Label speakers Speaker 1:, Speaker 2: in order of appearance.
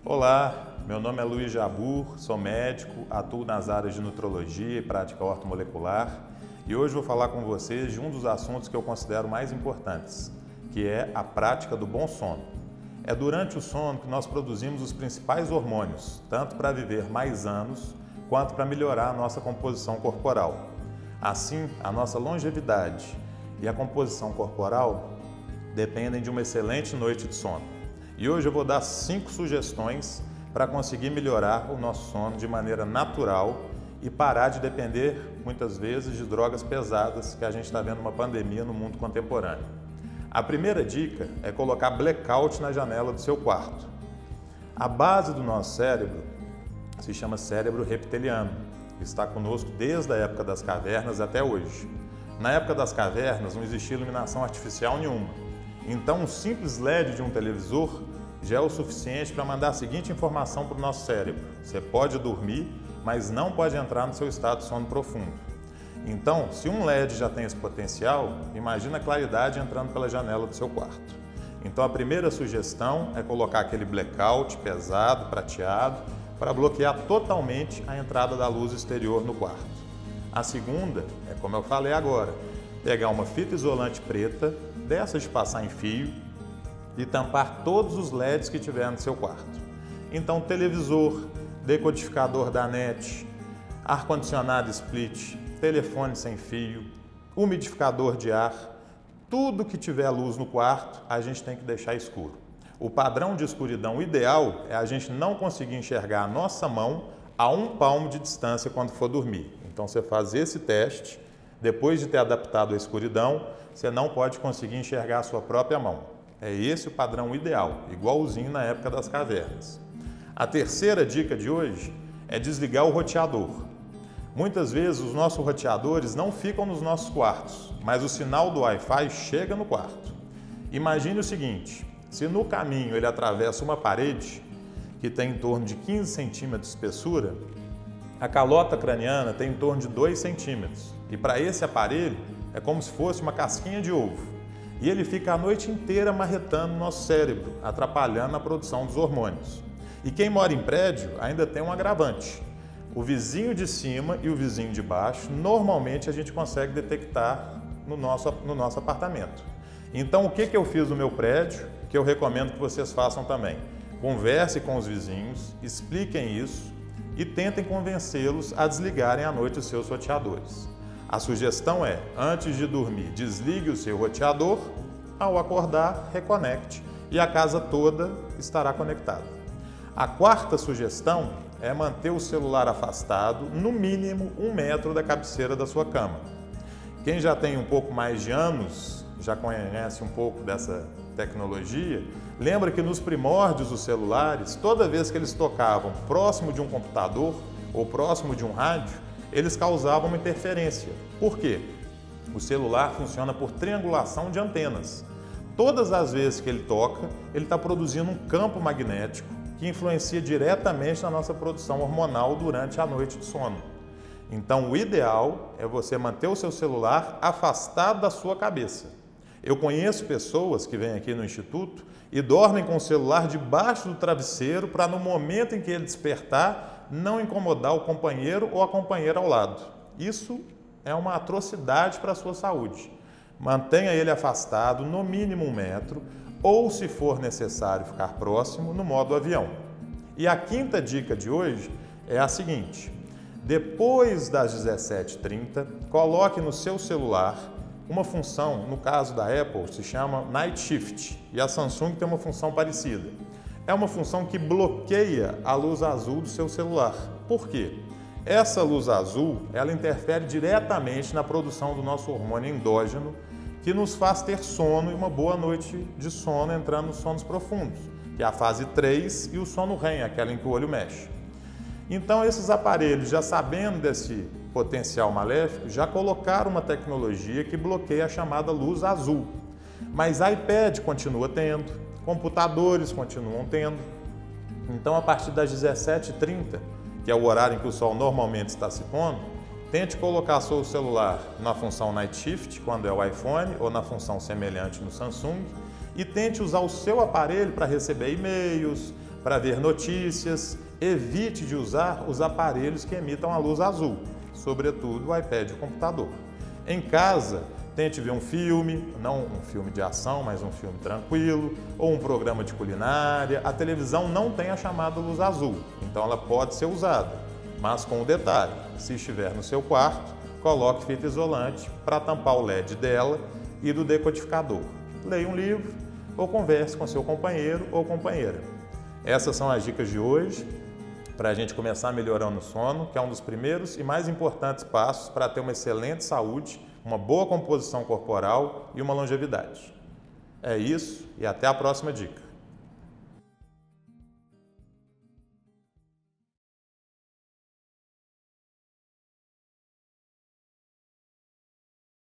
Speaker 1: Olá, meu nome é Luiz Jabur, sou médico, atuo nas áreas de nutrologia e prática ortomolecular e hoje vou falar com vocês de um dos assuntos que eu considero mais importantes, que é a prática do bom sono. É durante o sono que nós produzimos os principais hormônios, tanto para viver mais anos quanto para melhorar a nossa composição corporal. Assim, a nossa longevidade e a composição corporal dependem de uma excelente noite de sono. E hoje eu vou dar 5 sugestões para conseguir melhorar o nosso sono de maneira natural e parar de depender, muitas vezes, de drogas pesadas que a gente está vendo uma pandemia no mundo contemporâneo. A primeira dica é colocar blackout na janela do seu quarto. A base do nosso cérebro se chama cérebro reptiliano, que está conosco desde a época das cavernas até hoje. Na época das cavernas não existia iluminação artificial nenhuma. Então, um simples LED de um televisor já é o suficiente para mandar a seguinte informação para o nosso cérebro: você pode dormir, mas não pode entrar no seu estado de sono profundo. Então, se um LED já tem esse potencial, imagina a claridade entrando pela janela do seu quarto. Então, a primeira sugestão é colocar aquele blackout pesado, prateado, para bloquear totalmente a entrada da luz exterior no quarto. A segunda é, como eu falei agora, pegar uma fita isolante preta, dessa de passar em fio, e tampar todos os LEDs que tiver no seu quarto. Então, televisor, decodificador da NET, ar-condicionado split, telefone sem fio, umidificador de ar, tudo que tiver luz no quarto, a gente tem que deixar escuro. O padrão de escuridão ideal é a gente não conseguir enxergar a nossa mão a 1 palmo de distância quando for dormir. Então, você faz esse teste. Depois de ter adaptado a escuridão, você não pode conseguir enxergar a sua própria mão. É esse o padrão ideal, igualzinho na época das cavernas. A terceira dica de hoje é desligar o roteador. Muitas vezes os nossos roteadores não ficam nos nossos quartos, mas o sinal do Wi-Fi chega no quarto. Imagine o seguinte: se no caminho ele atravessa uma parede que tem em torno de 15 centímetros de espessura, a calota craniana tem em torno de 2 centímetros. E para esse aparelho é como se fosse uma casquinha de ovo. E ele fica a noite inteira marretando o nosso cérebro, atrapalhando a produção dos hormônios. E quem mora em prédio ainda tem um agravante. O vizinho de cima e o vizinho de baixo, normalmente a gente consegue detectar no nosso apartamento. Então, o que eu fiz no meu prédio, que eu recomendo que vocês façam também? Converse com os vizinhos, expliquem isso e tentem convencê-los a desligarem à noite os seus roteadores. A sugestão é, antes de dormir, desligue o seu roteador, ao acordar, reconecte e a casa toda estará conectada. A quarta sugestão é manter o celular afastado, no mínimo 1 metro da cabeceira da sua cama. Quem já tem um pouco mais de anos, já conhece um pouco dessa tecnologia, lembra que nos primórdios dos celulares, toda vez que eles tocavam próximo de um computador ou próximo de um rádio, eles causavam uma interferência. Por quê? O celular funciona por triangulação de antenas. Todas as vezes que ele toca, ele está produzindo um campo magnético que influencia diretamente na nossa produção hormonal durante a noite de sono. Então, o ideal é você manter o seu celular afastado da sua cabeça. Eu conheço pessoas que vêm aqui no Instituto e dormem com o celular debaixo do travesseiro para, no momento em que ele despertar, não incomodar o companheiro ou a companheira ao lado. Isso é uma atrocidade para a sua saúde. Mantenha ele afastado, no mínimo 1 metro, ou, se for necessário ficar próximo, no modo avião. E a quinta dica de hoje é a seguinte: depois das 17h30, coloque no seu celular uma função, no caso da Apple, se chama Night Shift, e a Samsung tem uma função parecida. É uma função que bloqueia a luz azul do seu celular. Por quê? Essa luz azul, ela interfere diretamente na produção do nosso hormônio endógeno, que nos faz ter sono e uma boa noite de sono, entrando nos sonos profundos, que é a fase 3 e o sono REM, aquela em que o olho mexe. Então, esses aparelhos, já sabendo desse potencial maléfico, já colocaram uma tecnologia que bloqueia a chamada luz azul. Mas iPad continua tendo, computadores continuam tendo. Então, a partir das 17h30, que é o horário em que o sol normalmente está se pondo, tente colocar seu celular na função Night Shift, quando é o iPhone, ou na função semelhante no Samsung, e tente usar o seu aparelho para receber e-mails, Para ver notícias, evite de usar os aparelhos que emitam a luz azul, sobretudo o iPad e o computador. Em casa, tente ver um filme, não um filme de ação, mas um filme tranquilo, ou um programa de culinária. A televisão não tem a chamada luz azul, então ela pode ser usada, mas com um detalhe: se estiver no seu quarto, coloque fita isolante para tampar o LED dela e do decodificador. Leia um livro ou converse com seu companheiro ou companheira. Essas são as dicas de hoje para a gente começar melhorando o sono, que é um dos primeiros e mais importantes passos para ter uma excelente saúde, uma boa composição corporal e uma longevidade. É isso e até a próxima dica.